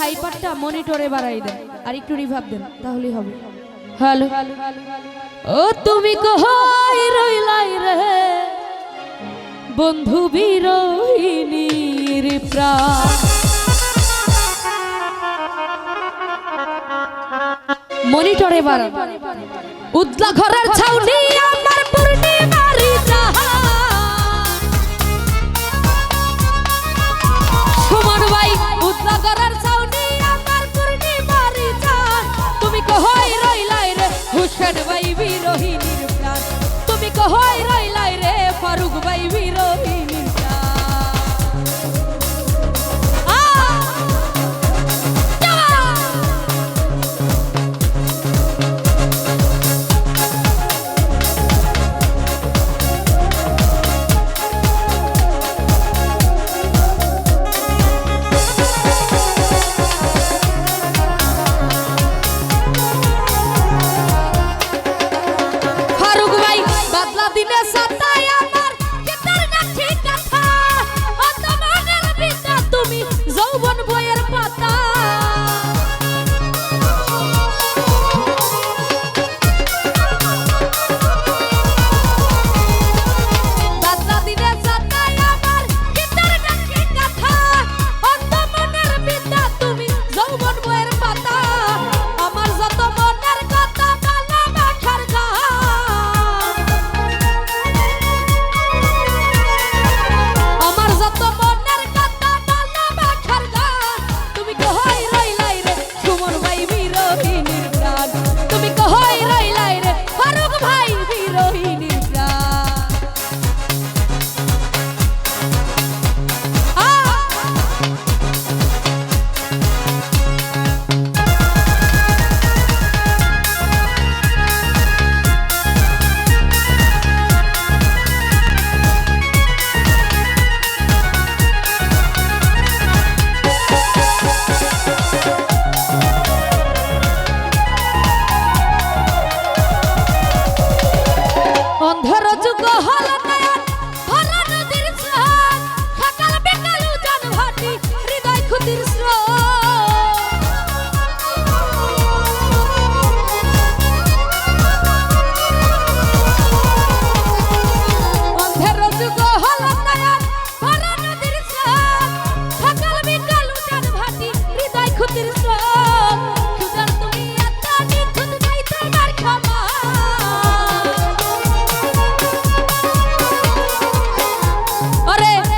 হাইপারটা মনিটরে বাড়াই দেন আর একটু রিভাব দেন তাহলেই হবে। হ্যালো ও তুমি কই রইলাই রে বন্ধু বিরহিনীর প্রাণ, মনিটরে বাড়ান। উদলা ঘরের ছাউনি আমার পূর্ণিমারি জাহান, সুমন ভাই উদলা ঘরের ছাউনি আমার পূর্ণিমারি জাহান, তুমি কই রইলাই রে হুসেন ভাই বিরহিনীর প্রাণ, তুমি কই রইলাই রে ফারুক ভাই বিরহিনীর প্রাণ।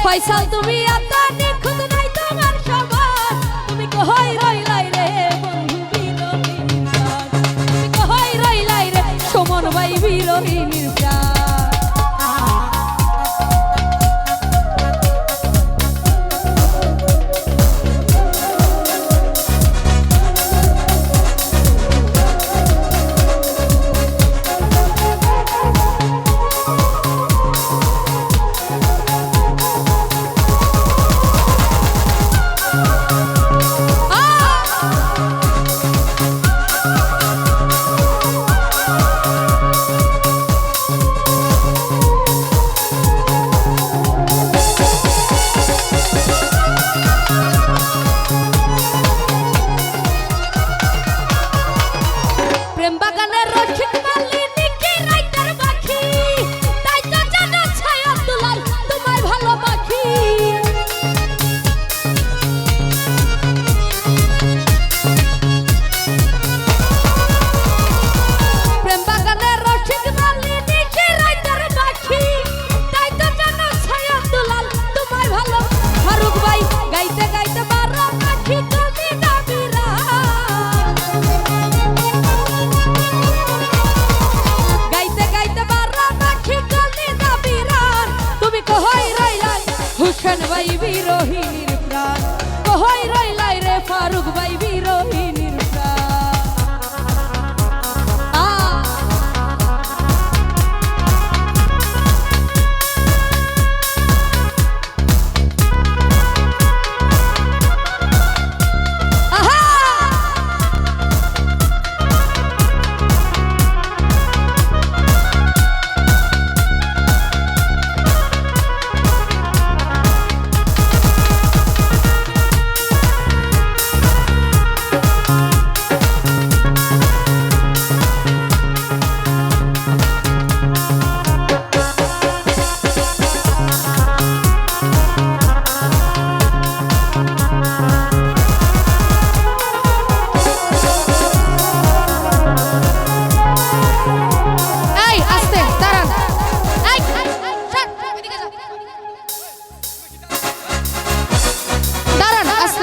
ফয়সাল তুমি আতা নিখুঁত নাই তোমার সবার, তুমি কই রইলাই রে বন্ধু বিরহিনীর প্রাণ, তুমি কই রইলাই রে সুমন ভাই বিরহিনীর প্রাণ। ভাই বিরহিনীর প্রাণ, কই রইলাই রে ফারুক ভাই বিরহিনীর প্রাণ।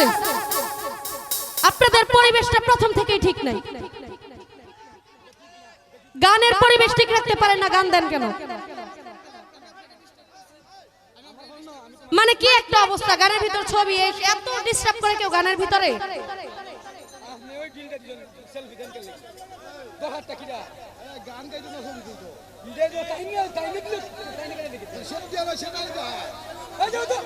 আছে আপনাদের পরিবেশটা প্রথম থেকেই ঠিক নাই গানের পরিবেশ ঠিক রাখতে পারেন না গান দেন কেন মানে কি একটা অবস্থা গানের ভিতর ছবি এত ডিস্টার্ব করে কেউ গানের ভিতরে আপনি ওই ডিলটা দিলেন সেলফি দেন কেন দহাটা কিরা গান গাইতো না ছবি দিতো ভিডিও টাইম দিলে টাইম দিলে কেন লিখে সেটা দিয়ে সেটা এই যাও তো